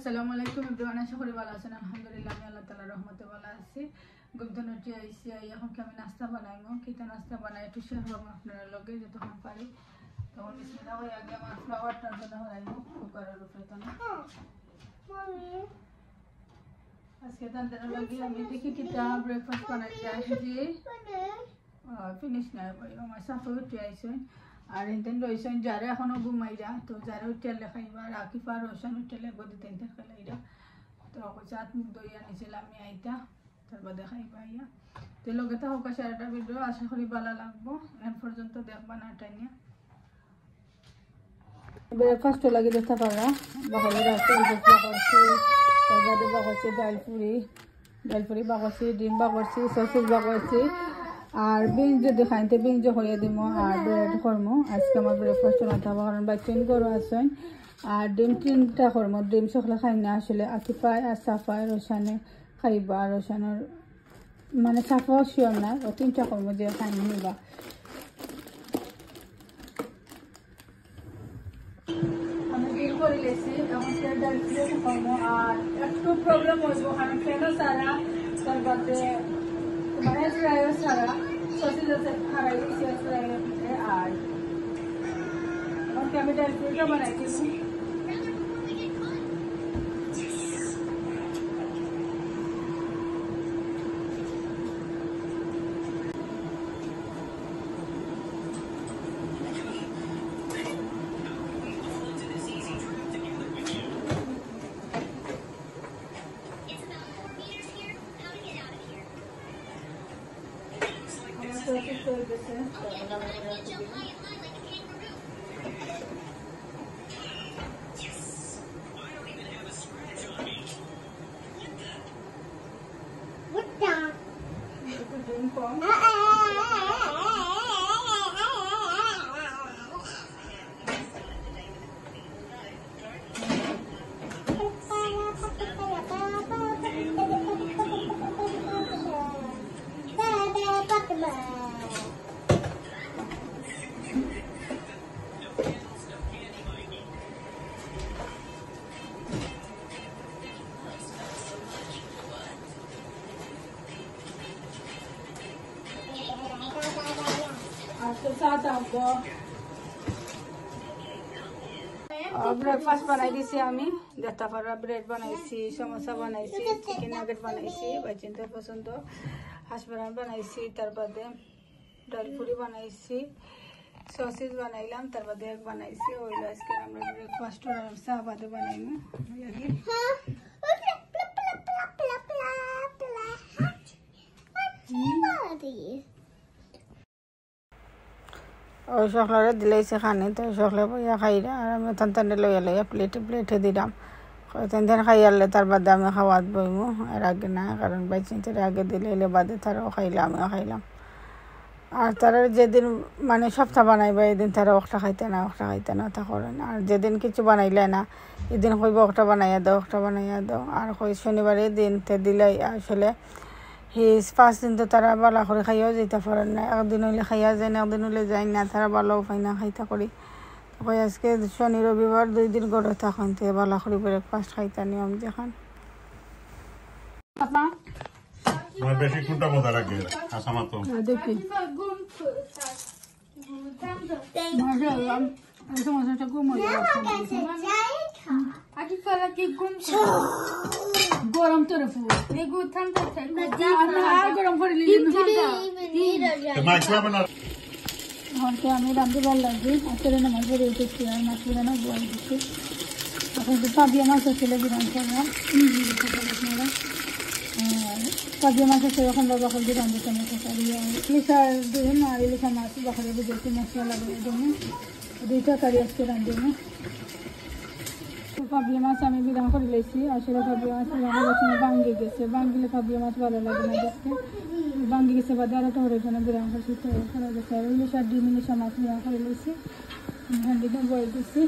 আসসালামু আলাইকুম এভরিওয়ান, আশা করি ভালো আছেন। আলহামদুলিল্লাহ আমি আল্লাহ তাআলার রহমতে ভালো আছি। গুমধনটি আইছি এখন কি আমি নাস্তা বানাইমু, কিতা নাস্তা বানাই একটু শেয়ার করবো আপনারা লগে যতক্ষণ পারি। তখন বিসমিল্লাহ হয়ে আগে আমার ফ্লাওয়ারটা রান্না হরাইমু কুকারের উপরে। তো না আজকে তাদের লগে আমি দেখি কিতা ব্রেকফাস্ট বানাই যায় যে ফিনিশ না করি আমার সাথে উঠে আইছে। আর এনতেন রয়েছেন যারা এখনো ঘুমাইরা, তো যারা উঠলে খাইবা রাকিফা রোশন উঠলে গদি তিনটা খেলাইরা। তো চাত মুখ দইয়া নিয়েছিলাম আমি আইতা, তারপর দেখাইবা ইয়া তো লগে তো হোক সারাটা ভিডিও আশা করি ভালো লাগবো। এর পর্যন্ত দেখবা না টাইনিয়া ব্রেকফাস্ট লাগে দেখতে পারা বাকলে রাখতে করছি। তারপরে বাকছি ডাল পুরি বাকছি, ডিম বাকছি, সসেস বাকছি আর বিন যদি খাইতে বিন যে হয়ে দিব আর ব্রেড করমো। আজকে আমার ব্রেকফাস্ট নাথাবো কারণ বাচ্চান গরু আসেন। আর ডিম 3টা করমো, ডিম সকলে খাই না আসলে আকিফায় আর সাফায় রোশানে খাইবা। আর রোশানোর মানে সাফাও শিওর না, ও 3টা করমো যে খাই নিবা। আমি ডিম করে লেছি এখন ডাল পুরি করমো। আর একটু প্রবলেম হইব কারণ ফেনো সারা তারপরে মানে ড্রাইভার সারা সসেজ আছে খারাই শেষ হয়ে গেছে। আর এখন আমি ডাল পুরিটা বানাইতেছি। ব্রেকফাস্ট বানাই দিছি আমি, দেখতে পারা ব্রেড বানাইছি, সমোসা বানাইছি, চিকেন নাগেট বানাইছি, বাচ্চাদের পছন্দ হাঁসবারান বানাইছি, তারপরে ডাল পুরি বানাইছি, সসেজ বানাইলাম, তারপরে এগ বানাইছি। ওইগুলো আজকে আমরা ব্রেকফাস্ট চা বাদে বানাইমু। ওই সকলের দিলেছে খানি, তো সকলে বইয়া খাইরা আর আমি তান্তানে লইয়া লইয়া প্লেটে দিলাম। তেন খাই আনলে তার বাদে আমি খাওয়াত বইমু, এর আগে না, কারণ বাইচিনটার আগে দিলে এলে বাদে তারাও খাইলাম আমিও খাইলাম। আর তারা যেদিন মানে সপ্তাহ বানাইবা এদিন তারা একটা খাইতে না তা করেন। আর যেদিন কিছু বানাইলে না এদিন কইব একটা বানাইয়া দাও আর কই শনিবারে দিন তে দিলাই আসলে হিস 5 দিন তো তারা বালা করে খাইয়াও যেতে পারেন না। একদিন হইলে খাইয়া যায় না, একদিন হইলে যায় না, তারা ভালোও পাই না খাইতে করি। কই আজকে শনি রবিবার 2 দিন গড়ে থাকুন তে বালা করে ব্রেকফাস্ট খাইতে নিয়ম দেখান। আমার বেশি কোনটা মজা লাগে আসামা তো দেখি সমস্যাটা ঘুম গরম তোর গরম করে আমি রান্ধতে ভালো লাগবে। আসলে নামাজ পড়ে উঠেছি আর মাছ বিরানো বল দিচ্ছি। এখন তো পাবিয়া মাছ আসলে বিরান করলাম আপনারা। পাবিয়া মাছ আছে এখন বাকল দিয়ে রান্ধতে আমি ইলিশার দিন আর ইলিশা মাছ বাকলে বুঝেছি মশলা লাগবে জন্য 2টা কারি আজকে রান্ধবো। পাবিয়া মাছ আমি বিরান করে লেছি। আসলে পাবিয়া মাছ আমার সময় ভাঙ্গি গেছে, ভাঙ্গিলে পাবিয়া মাছ ভালো লাগে না দেখতে। ভাঙ্গি গেছে বাদে আর একটা হরেখানে বিরান করছি, তো করা গেছে। আর ইলিশার ডিম ইলিশা মাছ বিরান করে লেছি, হান্ডিতে বয়ে দিচ্ছি।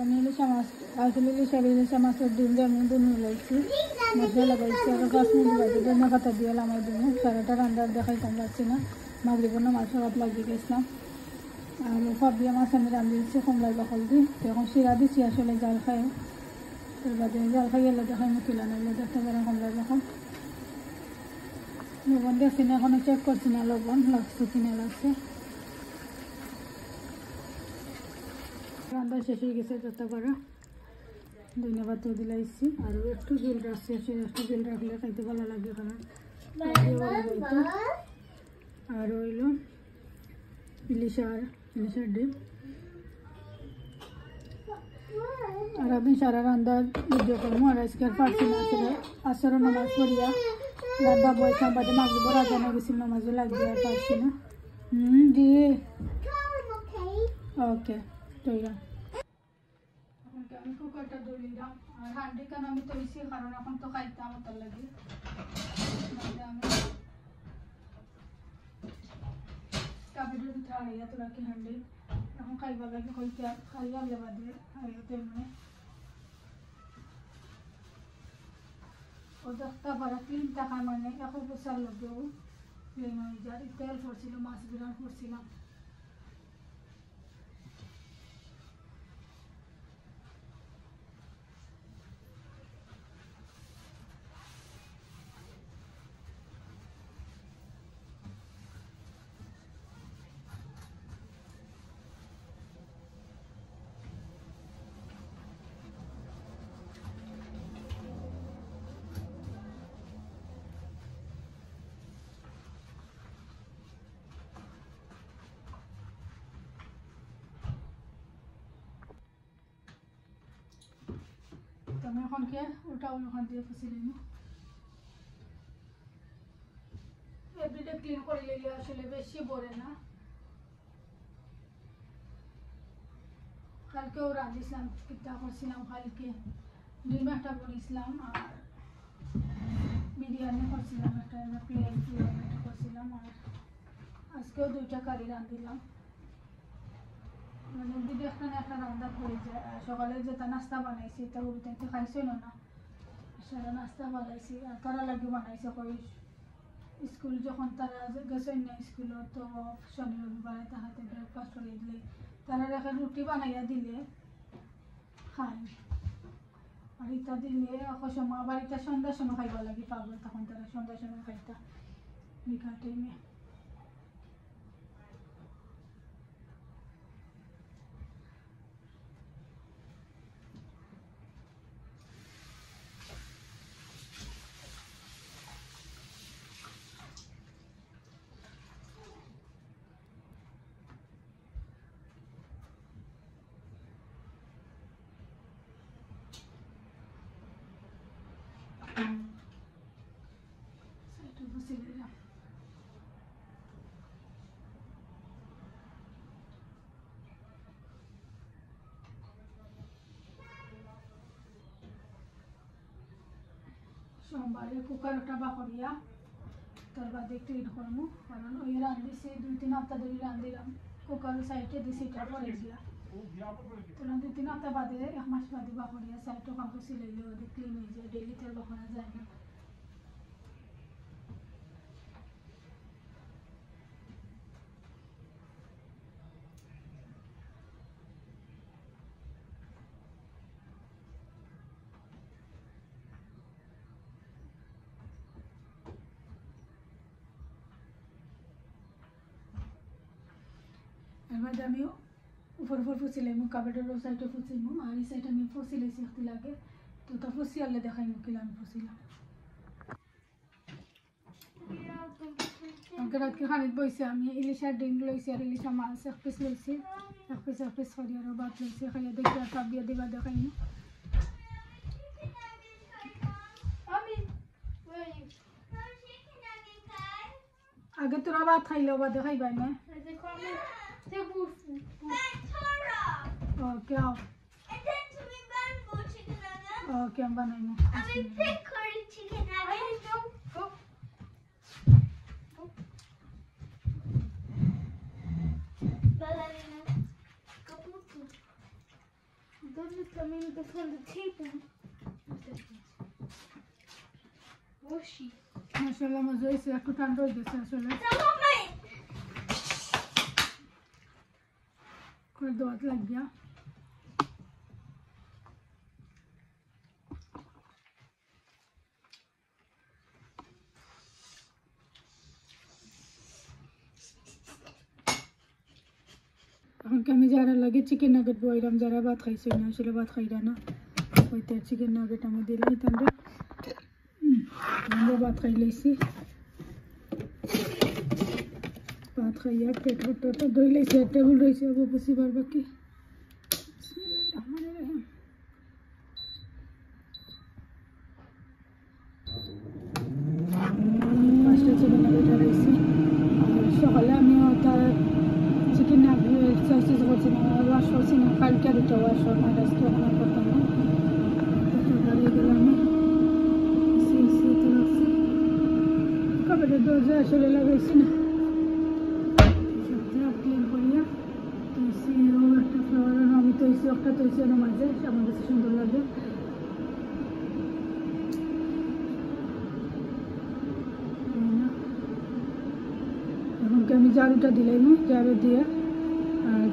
আমি ইলিশা মাছ আসলে ইলিশা মাছের ডিম দিয়ে আমি দুনিয়ে লেছি, মশলা লাগাইছি। আর 5 মিনিট বাদে ধনিয়া পাতা দিয়ে লামাই দিব। সারাটা রান্নার দেখাইতাম পারছি না, মাগরিবের নামাজ রাত লাগিয়ে গেছিলাম। আর পাবিয়া মাছ আমি রান্ধিয়েছি কমলাই বাকল দিয়ে। এখন শিরা দিচ্ছি আসলে জাল খায় তার বাদে জাল খাইলে দেখাই মুখিলা নাইলে দেখতে পারেন আমরা যখন লবণ দেখছি না এখনো চেক করছি না লবণ লাগছে কিনা লাগছে রান্না শেষ হয়ে গেছে যত করে ধন্যবাদ তো দিলাইছি আর একটু জল রাখছি একটু জল রাখলে খাইতে ভালো লাগে কারণ আর হইল ইলিশার ডিম আর আমি সারা রান্না ভিডিও করবো আর আজকে আর পারছি না আসলে আসরও নামাজ পড়িয়া রান্না বইতাম বাদে মাগরিব রাজানো গেছি নামাজও লাগবে আর পারছি না জি ওকে ঠিক আছে আমি কুকারটা ধরিলাম আর হান্ডি কেন আমি তৈছি কারণ এখন তো খাইতাম তার লাগে আমি কাপড়ের ভিতরে হারিয়া তো রাখি হান্ডি এখন খাইবা লাগে হইতে খাইয়া বাদে হারিয়াতে মানে ও দেখতে পারা ক্লিন টাকা মানে এখন বছর লাগেও ক্লিন হয়ে যায় তেল পড়ছিল মাছ বিরান করছিলাম আমি এখনকে ওটাও ওখান দিয়ে ফুসিলি না এভরিডে ক্লিন করে নিলে আসলে বেশি পড়ে না কালকেও রাঁধিছিলাম পিঠা করছিলাম কালকে ডিম একটা করেছিলাম আর বিরিয়ানি করছিলাম একটা প্লেন একটা করছিলাম আর আজকেও 2টা কারি রাঁধিলাম মানে যদি একটা রান্না করে যায় সকালে যেটা নাস্তা বানাইছি তা উঠতে খাইছে না সারা নাস্তা বানাইছি আর তারা লাগে বানাইছে কই স্কুল যখন তারা গেছে না স্কুল তো শনি রবিবারে তাহাতে ব্রেকফাস্ট করে দিলে তারা রেখে রুটি বানাইয়া দিলে খাই আর ইটা দিলে সময় আবার এটা সন্ধ্যার সময় খাইবা লাগে পাগল তখন তারা সন্ধ্যার সময় খাইতা বিকাল টাইমে সোমবারে কুকারটা বাকরিয়া তার বাদে ক্লিন করবো কারণ ওই রাঁধিছি 2-3 হপ্তাহ ধরে রাঁধিলাম কুকারের সাইডে দিয়ে সিটা পরে দিয়া তোরা 2-3 হপ্তাহ বাদে 1 মাস বাদে বাকরিয়া সাইডটা কাপড় সিলাইলে ওদের ক্লিন হয়ে যায় ডেইলি তেল বাকরা যায় না এবার আমি উপর ফুসিলাম কাপড়ের সাইডে ফুসিলাম আর এই সাইডে আমি ফুসিলেছি একটু লাগে তো তা ফুসিয়ালে দেখাই মুখিলা আমি ফুসিলাম আমাকে রাতকে খানিত বইছে আমি ইলিশার ডিম লইছি আর ইলিশা মাছ 1 পিস লইছি 1 পিস করি আর ভাত লইছি খাইয়া দেখি আর কাপ দিয়ে দিবা দেখাই না আগে তোরা ভাত খাইলে বা দেখাই পাই না ओके आओ ओके हम बनाएंगे माशाल्लाह मजा इसे একটু ঠান্ডা হয়ে গেছে আসলে করে দোয়াত লাগ গিয়া এখন আমি যারা লাগে চিকেন নাগেট বইলাম, যারা ভাত খাইছে না আসলে ভাত খাইরা না, ওইটা চিকেন নাগেট আমি দিলাই তাদের আমরা ভাত খাই লাইছি। ভাত খাইয়া পেট ফটো ধুই লাইছি, টেবিল রয়েছে বসিবার বাকি। পাঁচটা চিকেন নাগেট হারাইছি। সকালে আমি তার চিকেন নাগেট এক্সারসাইজ করছি না, ওয়াশ করছি না, কালকে দুটো ওয়াশ করলাম, আজকে আমার করতাম না। বাড়ি গেলে আমি রাখছি, কাপড়ের দরজা আসলে লাগাইছি না, ক্লিন করিয়া তৈছি। একটা ফ্লাওয়ার আমি তৈছি, একটা তৈছি ওর মাঝে, আমার কাছে সুন্দর লাগে। এখন আমি ঝাড়ুটা দিলাম, ঝাড়ু দিয়া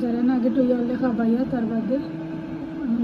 যারা নাগে টইয়া লেখা পাইয়া তার বাদে আমি